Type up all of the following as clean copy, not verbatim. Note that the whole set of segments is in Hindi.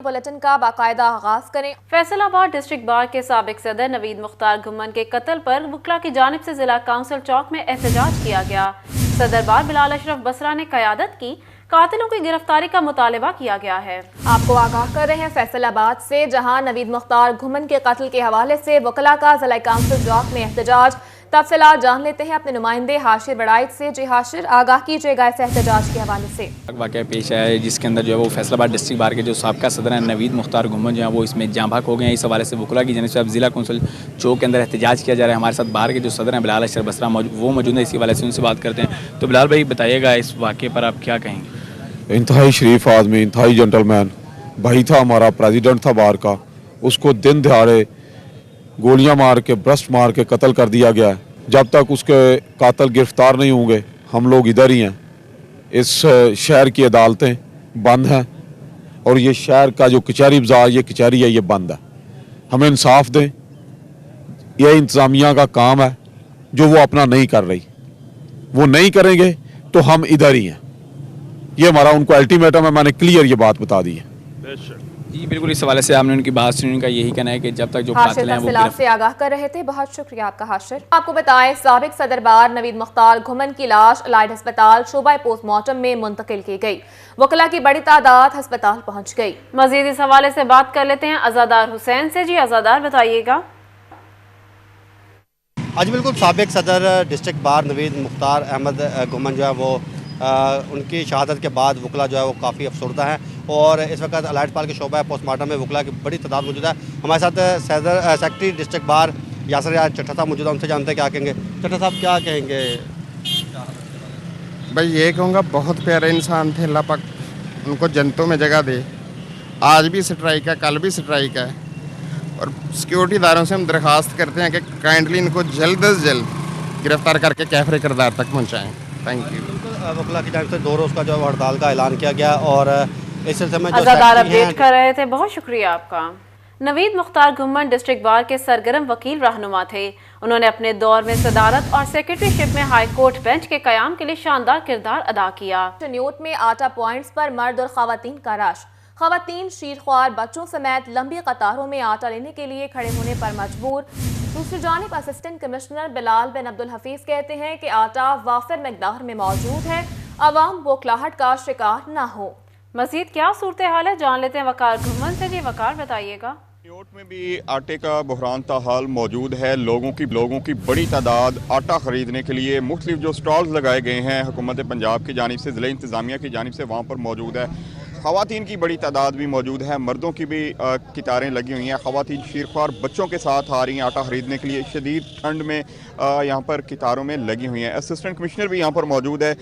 बुलेटिन का बाकायदा आगाज करें। फैसलाबाद डिस्ट्रिक्ट बार के साबिक सदर नवीद मुख्तार घुम्मन के कत्ल पर वकला की जानिब से जिला काउंसिल चौक में एहतजाज किया गया। सदर बार बिलाल अशरफ बसरा ने क़यादत की, कातिलों की गिरफ्तारी का मुतालबा किया गया है। आपको आगाह कर रहे हैं फैसलाबाद से, जहां नवीद मुख्तार घुम्मन के कत्ल के हवाले से वकला का जिला काउंसिल चौक में एहतजाज। तफसीलात जान लेते हैं अपने नुमाइंदे हाशिर बड़ाइच से। जी हाशिर, आगाह कीजिएगा इस एहतजाज के हवाले से। वाक़या पेश आया है जिसके अंदर जो है वो फैसलाबाद डिस्ट्रिक्ट बार के जो साबका सदर हैं नवीद मुख्तार घुम्मन जो है वो इसमें जाँ भाग हो गए हैं। इस हवाले से वकला की जानिब से अब जिला कौंसिल चौक के अंदर एहतजाज किया जा रहा है। हमारे साथ बार के जो सदर हैं बिलाल अशरफ बसरा वो मौजूद है। इसी हवाले से उनसे बात करते हैं। तो बिलाल भाई बताइएगा, इस वाक़े पर आप क्या कहेंगे? इंतहाई शरीफ आदमी, इंतहाई जेंटलमैन भाई था, हमारा प्रेसिडेंट था बार का। उसको दिन दिहाड़े गोलियां मार के, ब्रस्ट मार के कत्ल कर दिया गया है। जब तक उसके कातिल गिरफ्तार नहीं होंगे हम लोग इधर ही हैं। इस शहर की अदालतें बंद हैं और ये शहर का जो कचहरी बाजार, ये कचहरी है, ये बंद है। हमें इंसाफ दें, यह इंतज़ामिया का काम है जो वो अपना नहीं कर रही। वो नहीं करेंगे तो हम इधर ही हैं। ये हमारा उनको अल्टीमेटम है, मैंने क्लियर ये बात बता दी है। जी बिल्कुल, इस हवाले से आपने उनकी बात सुनी। उनका यही कहना है कि जब तक जो कातिल हैं वो से आगाह कर रहे थे। बहुत शुक्रिया आपका हाशिर। आपको बताएं, साबिक सदर बार नवीद मुख्तार घुम्मन की लाश अलाइड अस्पताल शोबा पोस्टमार्टम में मुंतकिल की गई। वकला की बड़ी तादाद अस्पताल पहुंच गई। मजीद इस हवाले से बात कर लेते हैं अजादार हुसैन से। जी अजादार, बताइएगा। आज बिल्कुल साबिक सदर डिस्ट्रिक्ट बार नवीद मुख्तार अहमद घुम्मन जो है वो उनकी शहादत के बाद वकला जो है वो काफ़ी अफसरदा है और इस वक्त अलाइड अस्पताल के शोबा पोस्टमार्टम में वकला की बड़ी तादाद मौजूद है। हमारे साथ सेक्रेटरी डिस्ट्रिक्ट बार यासर चट्टा साहब मौजूद है। उनसे जानते हैं क्या कहेंगे। चट्टा साहब क्या कहेंगे? भाई ये कहूँगा, बहुत प्यारे इंसान थे। अल्लाह पाक उनको जन्नतों में जगह दे। आज भी स्ट्राइक है, कल भी स्ट्राइक है और सिक्योरिटी इदारों से हम दरख्वास्त करते हैं कि काइंडली इनको जल्द अज जल्द गिरफ्तार करके कैफरे किरदार तक पहुँचाएँ। Thank you. वकला की जानिब से 2 रोज़ का जो हड़ताल का ऐलान किया गया और इस सिलसिले में अजादार अपडेट कर रहे थे। बहुत शुक्रिया आपका। नवीद मुख्तार घुम्मन डिस्ट्रिक्ट बार के सरगर्म वकील रहनुमा थे। उन्होंने अपने दौर में सदारत और सेक्रेटरीशिप में हाई कोर्ट बेंच के कयाम के लिए शानदार किरदार अदा किया। न्यूट में आटा पॉइंट्स पर मर्द और खवातीन का रश। खवातीन शीरख्वार बच्चों समेत लंबी कतारों में आटा लेने के लिए खड़े होने पर मजबूर। दूसरी जानिब असिस्टेंट कमिश्नर बिलाल बिन अब्दुल हफीज कहते हैं कि आटा वाफिर मकदार में मौजूद है, अवाम बोखलाहट का शिकार न हो। मजीद क्या सूरत हाल है जान लेते हैं वकार घुम्मन से। जी वकार, बताइएगा। न्यूट में भी आटे का बहरान ताहाल मौजूद है। लोगों की बड़ी तादाद आटा ख़रीदने के लिए मुख्तलिफ जो स्टॉल्स लगाए गए हैं हुकूमत पंजाब की जानिब से, ज़िला इंतज़ामिया की जानिब से, वहाँ पर मौजूद है। ख़वातीन की बड़ी तादाद भी मौजूद है, मर्दों की भी कितारें लगी हुई हैं। ख़वातीन शीरख्वार बच्चों के साथ आ रही हैं आटा ख़रीदने के लिए। शदीद ठंड में यहाँ पर कितारों में लगी हुई हैं। असिस्टेंट कमिश्नर भी यहाँ पर मौजूद है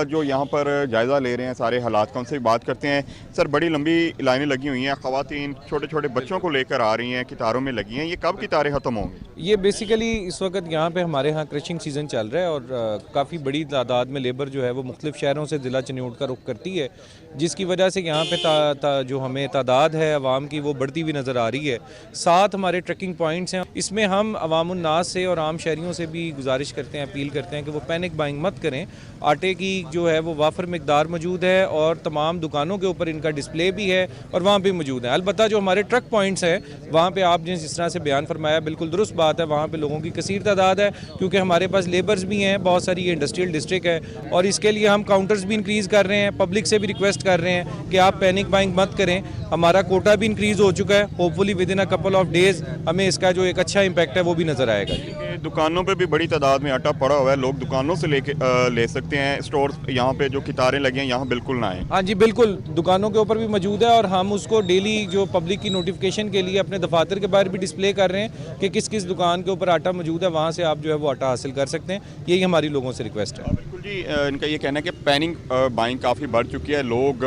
जो यहाँ पर जायज़ा ले रहे हैं सारे हालात का। उनसे भी बात करते हैं। सर, बड़ी लंबी लाइनें लगी हुई हैं, ख़वातीन छोटे छोटे बच्चों को लेकर आ रही हैं, कितारों में लगी हैं। ये कब कितारें ख़त्म होंगी? ये बेसिकली इस वक्त यहाँ पे हमारे यहाँ क्रशिंग सीज़न चल रहा है और काफ़ी बड़ी तादाद में लेबर जो है वो मुख्तलिफ शहरों से ज़िला चन्यूट का रुख करती है, जिसकी वजह से यहाँ पे जो हमें तादाद है अवाम की वो बढ़ती हुई नज़र आ रही है। 7 हमारे ट्रकिंग पॉइंट्स हैं। इसमें हम अवामुन्नास से और आम शहरियों से भी गुजारिश करते हैं, अपील करते हैं कि वो पैनिक बाइंग मत करें। आटे की जो है वो वाफर मकदार मौजूद है और तमाम दुकानों के ऊपर इनका डिस्प्ले भी है और वहाँ भी मौजूद है। अलबत्ता जो हमारे ट्रक पॉइंट्स हैं वहाँ पे आप जिस तरह से बयान फरमाया, बिल्कुल दुरुस्त बात है। वहाँ पे लोगों की कसीर तादाद है क्योंकि हमारे पास लेबर्स भी हैं बहुत सारी। ये इंडस्ट्रियल डिस्ट्रिक्ट है और इसके लिए हम काउंटर्स भी इंक्रीज़ कर रहे हैं। पब्लिक से भी रिक्वेस्ट कर रहे हैं कि आप पैनिक बाइंग मत करें। हमारा कोटा भी इंक्रीज़ हो चुका है। Hopefully with in a couple of days हमें इसका जो एक अच्छा इम्पैक्ट है वो भी नज़र आएगा। दुकानों पे भी बड़ी तादाद में आटा पड़ा हुआ है, लोग दुकानों से ले सकते हैं। स्टोर यहाँ पे जो कितारें लगी हैं यहाँ बिल्कुल ना आए। हाँ जी बिल्कुल, दुकानों के ऊपर भी मौजूद है और हम उसको डेली जो पब्लिक की नोटिफिकेशन के लिए अपने दफातर के बाहर भी डिस्प्ले कर रहे हैं कि किस किस दुकान के ऊपर आटा मौजूद है, वहाँ से आप जो है वो आटा हासिल कर सकते हैं। यही हमारी लोगों से रिक्वेस्ट है। बिल्कुल जी, इनका ये कहना है कि पैनिक बाइंग काफ़ी बढ़ चुकी है। लोग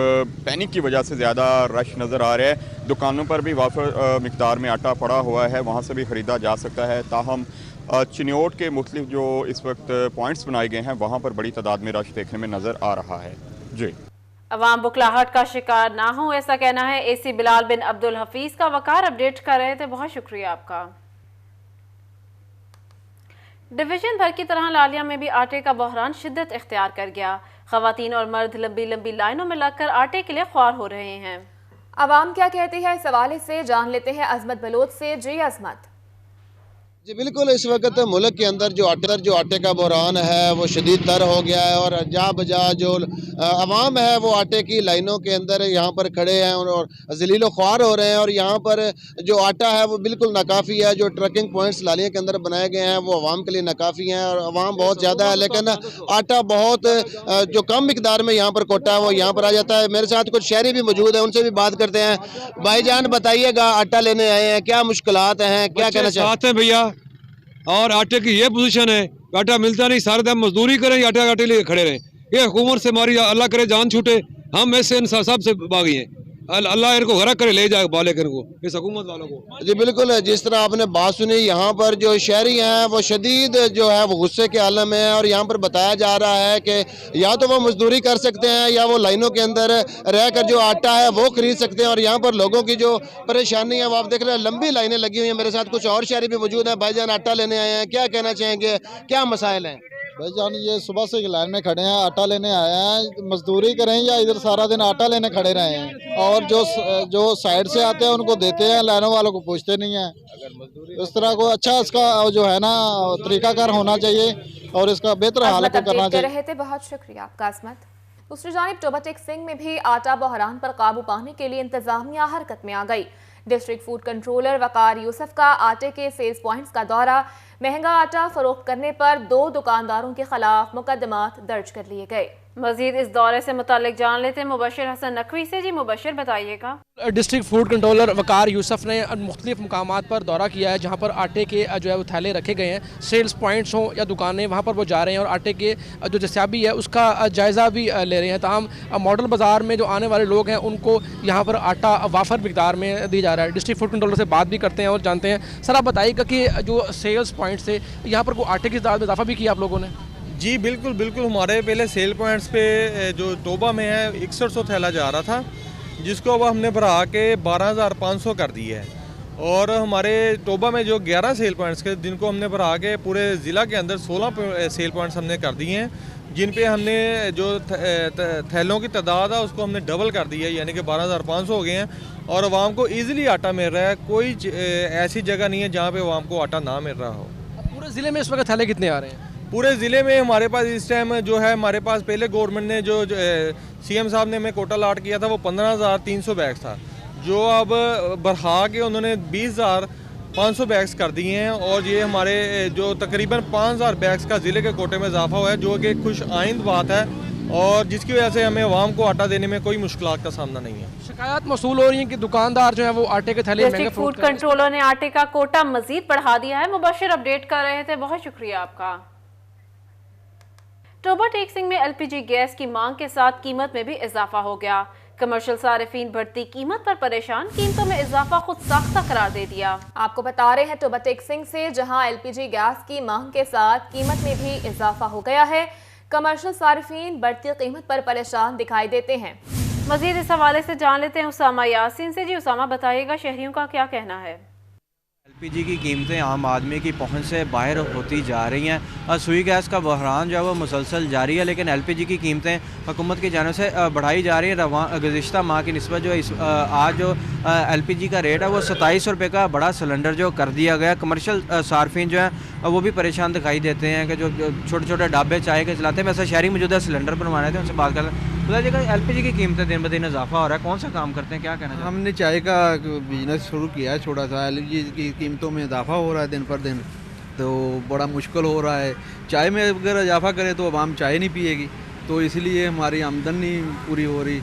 पैनिक की वजह से ज़्यादा रश नज़र आ रहा है। दुकानों पर भी वाफिर मिकदार में आटा पड़ा हुआ है, वहाँ से भी ख़रीदा जा सकता है। ताहम चिन्योट के मुख्तलिफ जो इस वक्त पॉइंट्स बनाए गए हैं वहाँ पर बड़ी तादाद में रश देखने में नज़र आ रहा है। जी, अवाम बुखलाहट का शिकार ना हो, ऐसा कहना है एसी बिलाल बिन अब्दुल हफीज का। वकार अपडेट कर रहे थे। बहुत शुक्रिया आपका। डिवीजन भर की तरह लालिया में भी आटे का बहरान शिद्दत इख्तियार कर गया। खवातीन और मर्द लंबी लंबी लाइनों में लगकर आटे के लिए ख्वार हो रहे हैं। आवाम क्या कहती है, इस हवाले से जान लेते हैं अजमत बलोच से। जी अजमत। जी बिल्कुल, इस वक्त मुल्क के अंदर जो आटे का बहरान है वो शदीद तर हो गया है और जहाँ बजा जो अवाम है वो आटे की लाइनों के अंदर यहाँ पर खड़े हैं और जलीलो ख्वार हो रहे हैं। और यहाँ पर जो आटा है वो बिल्कुल नाकाफ़ी है। जो ट्रकिंग पॉइंट्स लालिया के अंदर बनाए गए हैं वो अवाम के लिए नाकाफ़ी हैं और अवाम बहुत ज़्यादा है, लेकिन आटा बहुत जो कम मिकदार में यहाँ पर कोटा है वो यहाँ पर आ जाता है। मेरे साथ कुछ शहरी भी मौजूद है, उनसे भी बात करते हैं। भाईजान बताइएगा, आटा लेने आए हैं, क्या मुश्किलात हैं, क्या कहना चाहते हैं भैया? और आटे की ये पोजीशन है, आटा मिलता नहीं, सारे दिन मजदूरी करें, आटे लिए खड़े रहें। ये हुकूमत से हमारी अल्लाह करे जान छूटे, हम ऐसे सब से बागी हैं। अल्लाह इनको गरक करे ले जाए बालेकर को, इस हुकूमत वालों को। जी बिल्कुल, जिस तरह आपने बात सुनी, यहाँ पर जो शहरी हैं वो शदीद जो है वो गुस्से के आलम है। और यहाँ पर बताया जा रहा है कि या तो वो मजदूरी कर सकते हैं या वो लाइनों के अंदर रहकर जो आटा है वो खरीद सकते हैं। और यहाँ पर लोगों की जो परेशानी है वो आप देख रहे हैं, लंबी लाइनें लगी हुई हैं। मेरे साथ कुछ और शहरी भी मौजूद हैं। भाईजान आटा लेने आए हैं, क्या कहना चाहेंगे, क्या मसाइल हैं? भाईजान ये सुबह से लाइन में खड़े हैं, आटा लेने आए हैं। मजदूरी करें या इधर सारा दिन आटा लेने खड़े रहे हैं। और जो साइड से आते हैं उनको देते हैं, लाइनों वालों को पूछते नहीं है। इस तरह को अच्छा इसका जो है ना तरीकाकार होना चाहिए और इसका बेहतर हाल को करना चाहिए। बहुत शुक्रिया आपका अजमत। दूसरी जानिब टोबा टेक सिंह में भी आटा बहरान पर काबू पाने के लिए इंतजामिया हरकत में आ गई। डिस्ट्रिक्ट फूड कंट्रोलर वकार यूसुफ का आटे के सेल्स पॉइंट्स का दौरा, महंगा आटा फरोख्त करने पर 2 दुकानदारों के खिलाफ मुकदमात दर्ज कर लिए गए। मजीद इस दौरे से मुतालिक जान लेते हैं मुबशिर हसन नकवी से। जी मुबशिर, बताइएगा। डिस्ट्रिक्ट फूड कंट्रोलर वकार यूसुफ ने मुख्तलिफ मुकामात पर दौरा किया है जहाँ पर आटे के जो है वो थैले रखे गए हैं। सेल्स पॉइंट्स हों या दुकानें, वहाँ पर वो जा रहे हैं और आटे के जो दस्याबी है उसका जायज़ा भी ले रहे हैं। तमाम मॉडल बाज़ार में जो आने वाले लोग हैं उनको यहाँ पर आटा वाफर मिकदार में दी जा रहा है। डिस्ट्रिक्ट फूड कंट्रोलर से बात भी करते हैं और जानते हैं। सर आप बताइएगा कि जो सेल्स पॉइंट से यहाँ पर को आटे की तादाद में इजाफा भी किया आप लोगों ने? जी बिल्कुल, हमारे पहले सेल पॉइंट्स पे जो टोबा में है 6100 थैला जा रहा था, जिसको अब हमने बढ़ा के 12500 कर दी है। और हमारे टोबा में जो 11 सेल पॉइंट्स के, जिनको हमने बढ़ा के पूरे ज़िला के अंदर 16 सेल पॉइंट्स हमने कर दिए हैं, जिन पे हमने जो थैलों की तादाद है उसको हमने डबल कर दी है, यानी कि 12500 हो गए हैं। और आवाम को ईज़िली आटा मिल रहा है, कोई ऐसी जगह नहीं है जहाँ पर आवाम को आटा ना मिल रहा हो। पूरे ज़िले में इस वक्त थैले कितने आ रहे हैं? पूरे ज़िले में हमारे पास इस टाइम जो है, हमारे पास पहले गवर्नमेंट ने जो सीएम साहब ने हमें कोटा लाट किया था वो 15,300 बैग्स था, जो अब बढ़ा के उन्होंने 20,500 बैग्स कर दिए हैं। और ये हमारे जो तकरीबन 5,000 बैग्स का ज़िले के कोटे में इजाफा हुआ है, जो कि खुश आइंद बात है और जिसकी वजह से हमें आवाम को आटा देने में कोई मुश्किलात का सामना नहीं है। शिकायत मौसूल हो रही है कि दुकानदार जो है वो आटे के थैले महंगे फूड कंट्रोलर ने आटे का कोटा मजीद बढ़ा दिया है। मुबशिर अपडेट कर रहे थे, बहुत शुक्रिया आपका। टोबा टेक सिंह में एलपीजी गैस की मांग के साथ कीमत में भी इजाफा हो गया। कमर्शियल सारिफीन बढ़ती कीमत पर परेशान, कीमतों में इजाफा खुद साख्ता करार दे दिया। आपको बता रहे हैं टोबा टेक सिंह से, जहां एलपीजी गैस की मांग के साथ कीमत में भी इजाफा हो गया है। कमर्शियल सारिफीन बढ़ती कीमत पर परेशान दिखाई देते हैं। मजीद इस हवाले से जान लेते हैं उसामा यासीन से। जी उसामा, बताइएगा शहरियों का क्या कहना है? एलपीजी की कीमतें आम आदमी की पहुंच से बाहर होती जा रही हैं। सुई गैस का बहरान जो है वो मुसलसल जारी है, लेकिन एलपीजी की कीमतें हुकूमत की जानिब से बढ़ाई जा रही हैं। गुज़िश्ता माह की निस्बत जो आज जो एलपीजी का रेट है वो 2700 रुपये का बड़ा सिलेंडर जो कर दिया गया। कमर्शियल सार्फिन जो है वो भी परेशान दिखाई देते हैं कि जो छोटे छोटे ढाबे चाय के चलाते हैं। वैसे शहरी मौजूदा सिलेंडर बनवाने थे, उनसे बात कर लें। बताइएगा एलपीजी की कीमतें दिन ब दिन इजाफा हो रहा है, कौन सा काम करते हैं, क्या कहना चाहिए? हमने चाय का बिजनेस शुरू किया है छोटा सा। एलपीजी की कीमतों में इजाफा हो रहा है दिन पर दिन, तो बड़ा मुश्किल हो रहा है। चाय में अगर इजाफा करें तो आवाम चाय नहीं पिएगी, तो इसलिए हमारी आमदनी पूरी हो रही।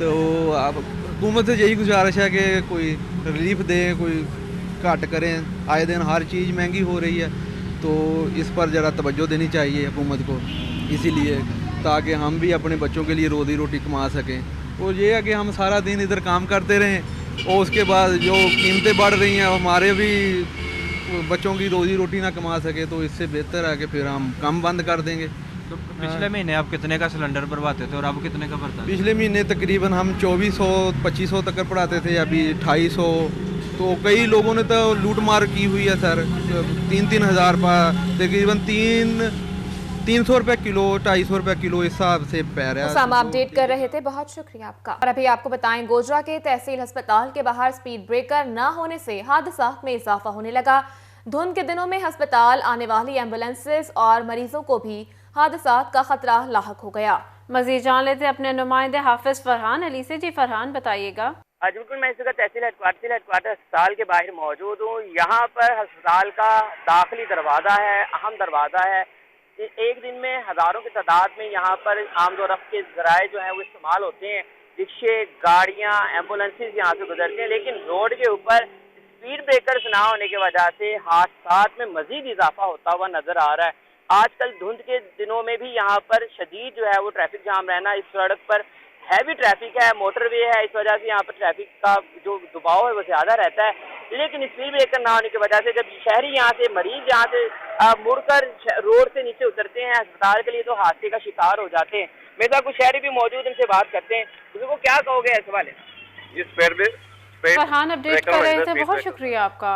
तो अब हुकूमत से यही गुजारिश है कि कोई रिलीफ दें, कोई घट करें। आए दिन हर चीज़ महंगी हो रही है, तो इस पर ज़रा तवज्जो देनी चाहिए हुकूमत को, इसीलिए ताकि हम भी अपने बच्चों के लिए रोज़ी रोटी कमा सकें। और ये है कि हम सारा दिन इधर काम करते रहें और उसके बाद जो कीमतें बढ़ रही हैं हमारे भी बच्चों की रोज़ी रोटी ना कमा सके, तो इससे बेहतर है कि फिर हम कम बंद कर देंगे। तो पिछले महीने आप कितने का सिलेंडर भरवाते थे और अब कितने का भरता है? पिछले महीने तकरीबन हम 2400-2500 तक पढ़ाते थे, अभी 2800। तो कई लोगों ने तो लूट मार की हुई है सर। 3-3 हज़ार तकरीबन 300 रुपये किलो, 250 रुपये किलो इस हिसाब से पैर है। उसामा अपडेट कर रहे थे, बहुत शुक्रिया आपका। और अभी आपको बताएं, गोजरा के तहसील अस्पताल के बाहर स्पीड ब्रेकर न होने से हादसा में इजाफा होने लगा। धुंध के दिनों में अस्पताल आने वाली एम्बुलेंसेज और मरीजों को भी हादसा का खतरा लाहक हो गया। मजीद जान लेते अपने नुमाइंदे हाफिज फरहान अली से। जी फरहान, बताइएगा। आज बिल्कुल मैं इस वक्त तहसील हेडक्वार्टर अस्पताल के बाहर मौजूद हूँ। यहाँ पर अस्पताल का दाखिली दरवाज़ा है, अहम दरवाज़ा है। एक दिन में हज़ारों की तादाद में यहाँ पर आमदोरफ्त के ज़राए जो हैं वो इस्तेमाल होते हैं। रिक्शे, गाड़ियाँ, एम्बुलेंसेज यहाँ से गुजरते हैं, लेकिन रोड के ऊपर स्पीड ब्रेकर्स ना होने की वजह से हादसात में मज़ीद इजाफा होता हुआ नज़र आ रहा है। आजकल धुंध के दिनों में भी यहाँ पर शदीद जो है वो ट्रैफिक जाम रहना। इस सड़क पर हैवी ट्रैफिक है, मोटरवे है, इस वजह से यहाँ पर ट्रैफिक का जो दबाव है वो ज़्यादा रहता है। लेकिन स्पीड ब्रेकर ना होने की वजह से जब शहरी यहाँ से मरीज यहाँ से मुड़कर रोड से नीचे उतरते हैं अस्पताल के लिए तो हादसे का शिकार हो जाते हैं। मेरे साथ कुछ शहरी भी मौजूद, इनसे बात करते हैं। उसको क्या कहोगे इस वाले? फरहान अपडेट कर रहे थे, बहुत शुक्रिया आपका।